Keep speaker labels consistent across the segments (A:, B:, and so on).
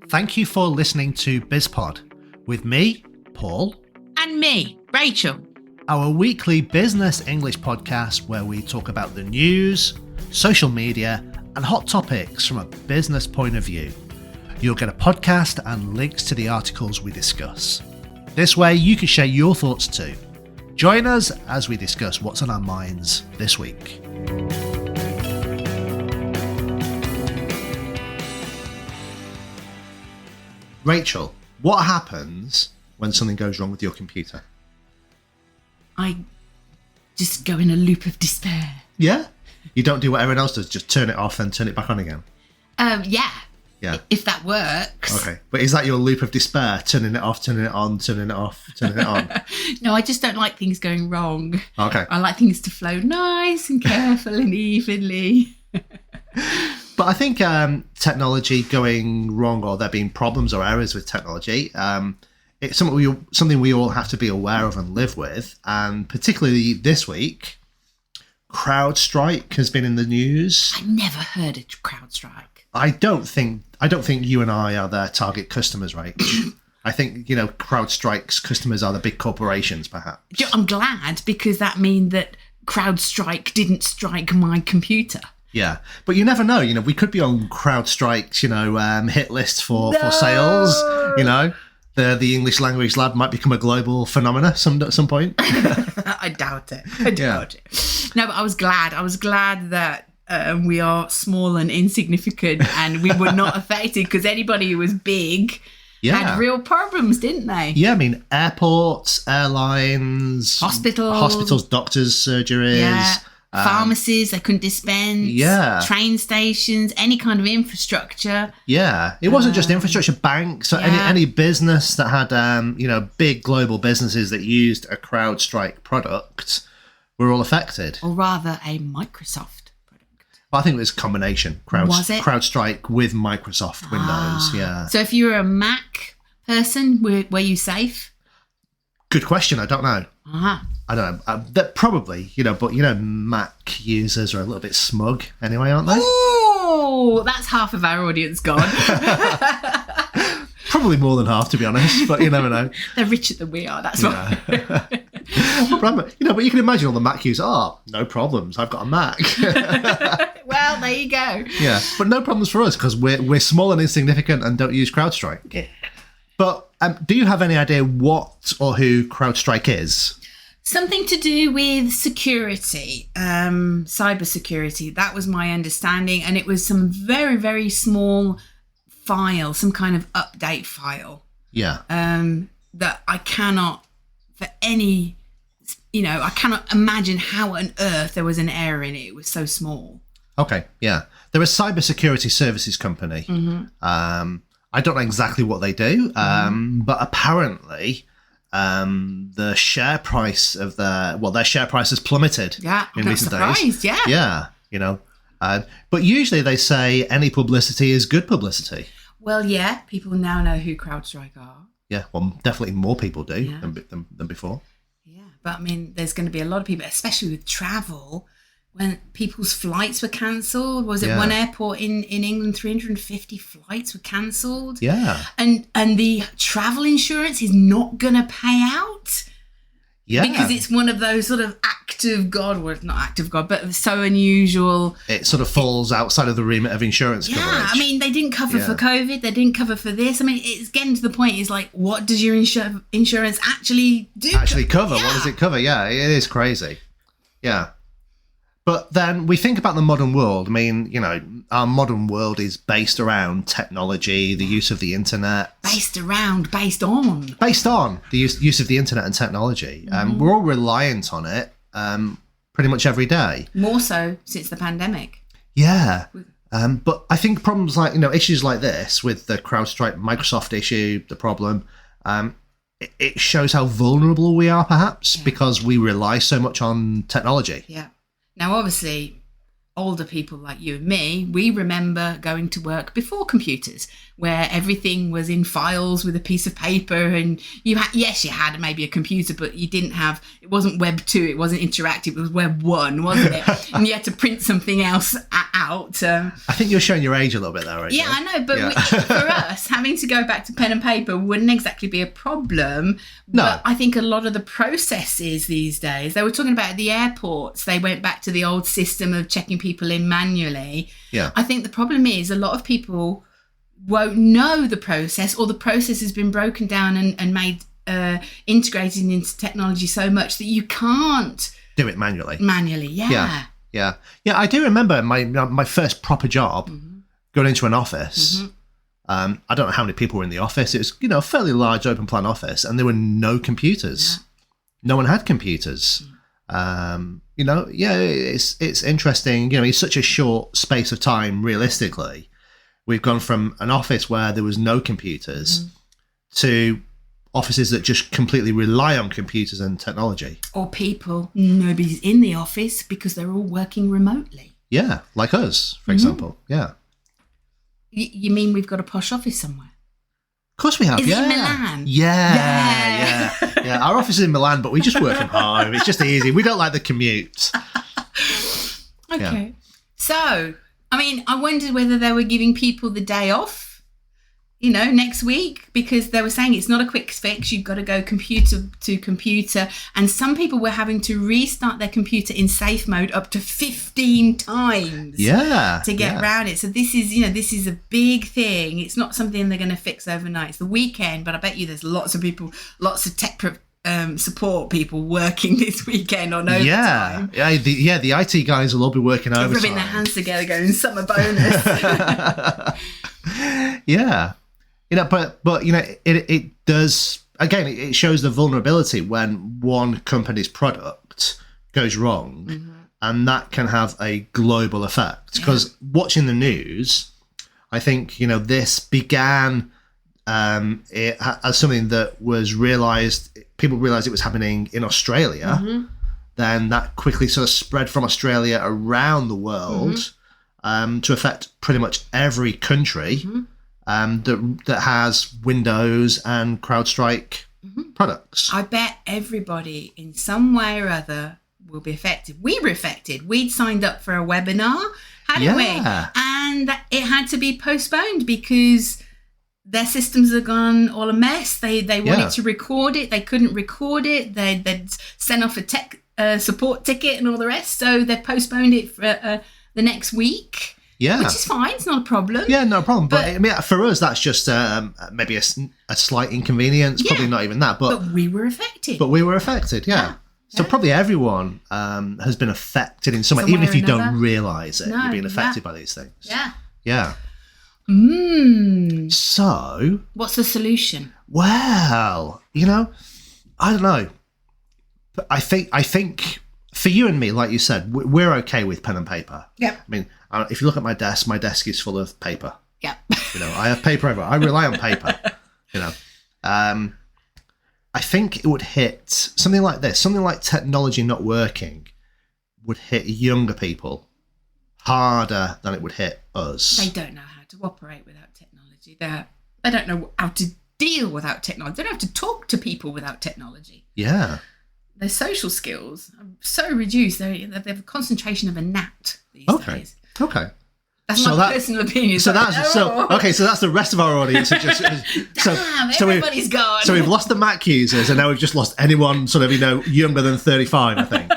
A: Thank you for listening to BizPod with me, Paul.
B: And me, Rachel.
A: Our weekly business English podcast where we talk about the news, social media, and hot topics from a business point of view. You'll get a podcast and links to the articles we discuss. This way you can share your thoughts too. Join us as we discuss what's on our minds this week. Rachel, what happens when something goes wrong with your computer?
B: I just go in a loop of despair.
A: Yeah? You don't do what everyone else does, just turn it off and turn it back on again?
B: Yeah. If that works.
A: Okay. But is that your loop of despair? Turning it off, turning it on, turning it off, turning it on?
B: No, I just don't like things going wrong.
A: Okay.
B: I like things to flow nice and careful and evenly.
A: But I think technology going wrong or there being problems or errors with technology, it's something we all have to be aware of and live with. And particularly this week, Crowdstrike has been in the news.
B: I never heard of Crowdstrike.
A: I don't think you and I are their target customers, right? I think, Crowdstrike's customers are the big corporations, perhaps.
B: I'm glad, because that means that Crowdstrike didn't strike my computer.
A: Yeah, but you never know. We could be on Crowdstrike's, hit list for sales. The English language lab might become a global phenomena at some point.
B: I doubt it. It. No, but I was glad. I was glad that we are small and insignificant, and we were not affected, because anybody who was big had real problems, didn't they?
A: Yeah, I mean, airports, airlines, hospitals, doctors, surgeries.
B: Yeah. Pharmacies, they couldn't dispense.
A: Yeah.
B: Train stations, any kind of infrastructure.
A: Yeah. It wasn't just infrastructure, banks, or any business that had, big global businesses that used a Crowdstrike product were all affected.
B: Or rather, a Microsoft product.
A: Well, I think it was a combination.
B: Was it?
A: Crowdstrike with Microsoft Windows, yeah.
B: So if you were a Mac person, were you safe?
A: Good question. I don't know.
B: Uh-huh.
A: I don't know. That probably, but Mac users are a little bit smug anyway, aren't they?
B: Oh, that's half of our audience gone.
A: Probably more than half, to be honest, but you never know.
B: They're richer than we are, that's why.
A: But you can imagine all the Mac users, no problems, I've got a Mac.
B: Well, there you go.
A: Yeah, but no problems for us, because we're small and insignificant and don't use Crowdstrike.
B: Yeah.
A: But do you have any idea what or who Crowdstrike is?
B: Something to do with security, cyber security. That was my understanding. And it was some very, very small file, some kind of update file.
A: Yeah.
B: That I cannot, for any, I cannot imagine how on earth there was an error in it. It was so small. Okay, yeah. They're a cyber security services company. Mm-hmm. I don't know exactly what they do, but apparently... the share price of their share price has plummeted in recent days. Yeah. But usually they say any publicity is good publicity. Well, yeah, people now know who Crowdstrike are.
A: Yeah, well, definitely more people do than before.
B: Yeah, but I mean, there's going to be a lot of people, especially with travel, when people's flights were cancelled. Was it one airport in England, 350 flights were cancelled?
A: Yeah.
B: And the travel insurance is not going to pay out?
A: Yeah.
B: Because it's one of those sort of act of God, well, not act of God, but so unusual.
A: It sort of falls outside of the remit of insurance coverage.
B: Yeah, I mean, they didn't cover for COVID. They didn't cover for this. I mean, it's getting to the point, it's like, what does your insurance actually do?
A: Actually cover? Yeah. What does it cover? Yeah, it is crazy. Yeah. But then we think about the modern world. I mean, our modern world is based around technology, the use of the internet.
B: Based on
A: the use of the internet and technology. We're all reliant on it pretty much every day.
B: More so since the pandemic.
A: Yeah. But I think problems like, issues like this with the Crowdstrike Microsoft issue, the problem, it shows how vulnerable we are, perhaps, because we rely so much on technology.
B: Yeah. Now, obviously, older people like you and me, we remember going to work before computers, where everything was in files with a piece of paper, and you had maybe a computer, but you didn't have, it wasn't Web 2, it wasn't interactive, it was Web 1, wasn't it? And you had to print something else out.
A: I think you're showing your age a little bit there, right?
B: Yeah, I know, but for us, having to go back to pen and paper wouldn't exactly be a problem.
A: No.
B: But I think a lot of the processes these days, they were talking about at the airports, they went back to the old system of checking people in manually.
A: Yeah.
B: I think the problem is a lot of people won't know the process, or the process has been broken down and made integrated into technology so much that you can't
A: do it manually.
B: Yeah.
A: I do remember my first proper job, going into an office. I don't know how many people were in the office. It was, a fairly large open plan office, and there were no computers. No one had computers. It's interesting. In such a short space of time, realistically, we've gone from an office where there was no computers to offices that just completely rely on computers and technology.
B: Or people, nobody's in the office because they're all working remotely.
A: Yeah, like us, for example. Yeah.
B: You mean we've got a posh office somewhere?
A: Of course we have.
B: Is it in Milan?
A: Yeah. Our office is in Milan, but we just work from home. It's just easy. We don't like the commute.
B: Okay. So, I wondered whether they were giving people the day off, next week, because they were saying it's not a quick fix. You've got to go computer to computer. And some people were having to restart their computer in safe mode up to 15 times to get around it. So this is a big thing. It's not something they're going to fix overnight. It's the weekend, but I bet you there's lots of people, lots of tech support people working this weekend on overtime.
A: The IT guys will all be working overtime.
B: Rubbing their hands together going, summer bonus.
A: It does, again, it shows the vulnerability when one company's product goes wrong, and that can have a global effect. Because watching the news, I think, this began as something that was realised, people realised it was happening in Australia, then that quickly sort of spread from Australia around the world to affect pretty much every country that has Windows and CrowdStrike products.
B: I bet everybody in some way or other will be affected. We were affected. We'd signed up for a webinar, hadn't we? And it had to be postponed because their systems had gone all a mess. They wanted to record it. They couldn't record it. They'd sent off a tech support ticket and all the rest. So they postponed it for the next week.
A: Yeah.
B: Which is fine. It's not a problem.
A: Yeah, no problem. But for us, that's just maybe a slight inconvenience. Probably not even that. But
B: we were affected.
A: Yeah. So probably everyone has been affected in some way, even if you don't realise it. You're being affected by these things. Yeah. So,
B: what's the solution?
A: Well, I don't know. But I think for you and me, like you said, we're okay with pen and paper.
B: Yeah.
A: If you look at my desk is full of paper.
B: Yeah.
A: I have paper everywhere. I rely on paper. I think it would hit something like this, something like technology not working would hit younger people harder than it would hit us.
B: They don't know how to operate without technology. They don't know how to deal without technology. They don't have to talk to people without technology.
A: Yeah.
B: Their social skills are so reduced. They have a concentration of a gnat these days.
A: Okay.
B: That's my personal opinion.
A: So that's the rest of our audience.
B: Everybody's gone.
A: So we've lost the Mac users, and now we've just lost anyone sort of younger than 35, I think.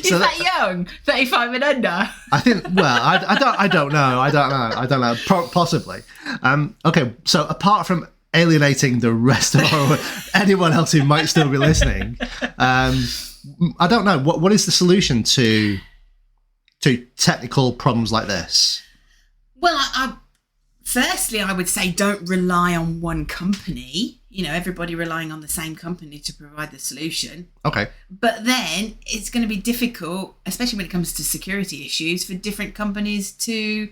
B: Is that young? 35 and under?
A: I think. Well, I don't know. Possibly. Okay. So apart from alienating the rest of anyone else who might still be listening, I don't know what is the solution to technical problems like this.
B: Well, firstly, I would say don't rely on one company. Everybody relying on the same company to provide the solution.
A: Okay.
B: But then it's going to be difficult, especially when it comes to security issues, for different companies to,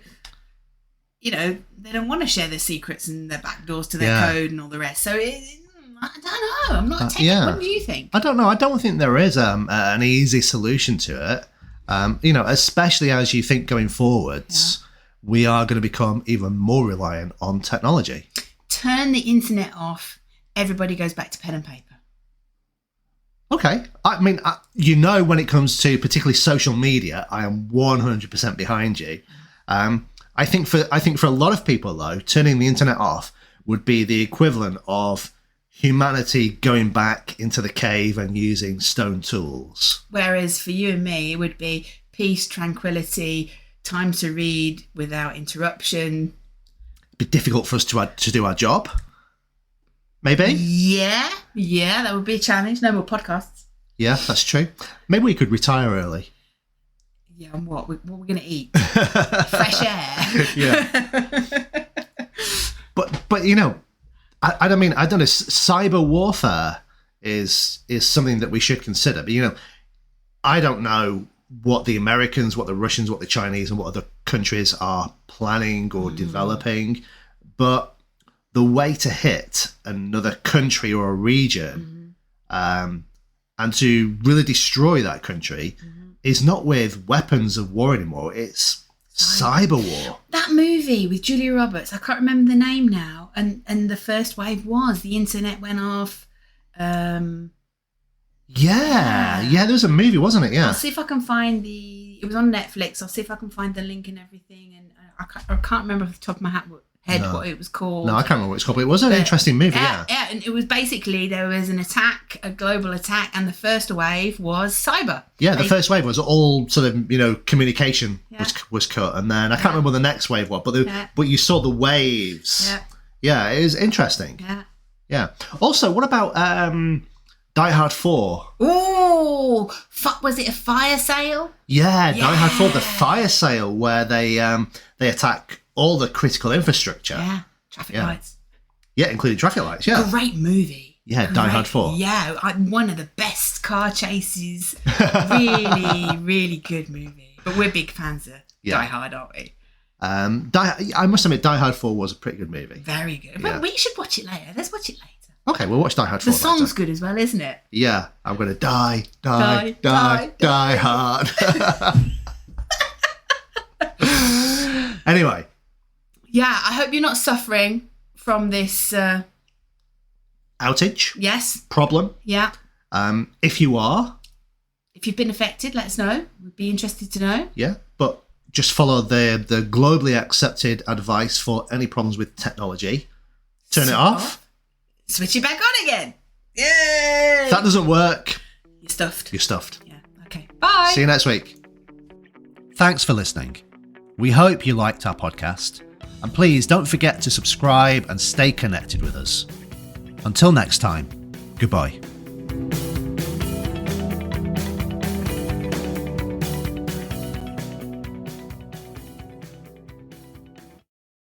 B: they don't want to share their secrets and their backdoors to their code and all the rest. So I don't know. I'm not a tech. What do you think?
A: I don't know. I don't think there is an easy solution to it. Especially as you think going forwards, we are going to become even more reliant on technology.
B: Turn the internet off, everybody goes back to pen and paper.
A: Okay. I mean, when it comes to particularly social media, I am 100% behind you. I think for a lot of people, though, turning the internet off would be the equivalent of humanity going back into the cave and using stone tools.
B: Whereas for you and me, it would be peace, tranquility, time to read without interruption.
A: It'd be difficult for us to do our job. Maybe?
B: Yeah, that would be a challenge. No more podcasts.
A: Yeah, that's true. Maybe we could retire early.
B: Yeah, and what? What are we going to eat? Fresh air.
A: Yeah. But I don't know. Cyber warfare is something that we should consider. But I don't know what the Americans, what the Russians, what the Chinese, and what other countries are planning or developing. But the way to hit another country or a region, and to really destroy that country, is not with weapons of war anymore. It's cyber war. That
B: movie with Julia Roberts, I can't remember the name now, and the first wave was the internet went off.
A: Yeah, there was a movie, wasn't it? Yeah.
B: I'll see if I can find it was on Netflix. I'll see if I can find the link and everything, and I can't remember off the top of my head what it was called.
A: No, I can't remember what it's called, but it was an interesting movie, yeah.
B: Yeah, and it was basically, there was an attack, a global attack, and the first wave was cyber.
A: Yeah, the first wave was all sort of, communication was cut, and then I can't remember what the next wave was, but you saw the waves. Yeah. Yeah, it was interesting.
B: Yeah.
A: Yeah. Also, what about Die Hard 4?
B: Ooh, was it a fire sale?
A: Yeah, Die Hard 4, the fire sale, where they attack all the critical infrastructure.
B: Yeah, traffic lights.
A: Yeah, including traffic lights, yeah.
B: Great movie.
A: Yeah, Die Hard 4.
B: Yeah, one of the best car chases. Really, really good movie. But we're big fans of Die Hard, aren't we?
A: I must admit, Die Hard 4 was a pretty good movie.
B: Very good.
A: Yeah.
B: But we should watch it later. Let's watch it later.
A: Okay, we'll watch Die Hard 4
B: The song's good as well, isn't it?
A: Yeah, I'm going to die hard. Anyway.
B: Yeah, I hope you're not suffering from this...
A: outage?
B: Yes.
A: Problem?
B: Yeah.
A: If you are...
B: If you've been affected, let us know. We'd be interested to know.
A: Yeah, but just follow the globally accepted advice for any problems with technology. Turn it off.
B: Switch it back on again. Yay!
A: If that doesn't work...
B: You're stuffed.
A: You're stuffed.
B: Yeah, okay. Bye.
A: See you next week. Thanks for listening. We hope you liked our podcast. And please don't forget to subscribe and stay connected with us. Until next time, goodbye.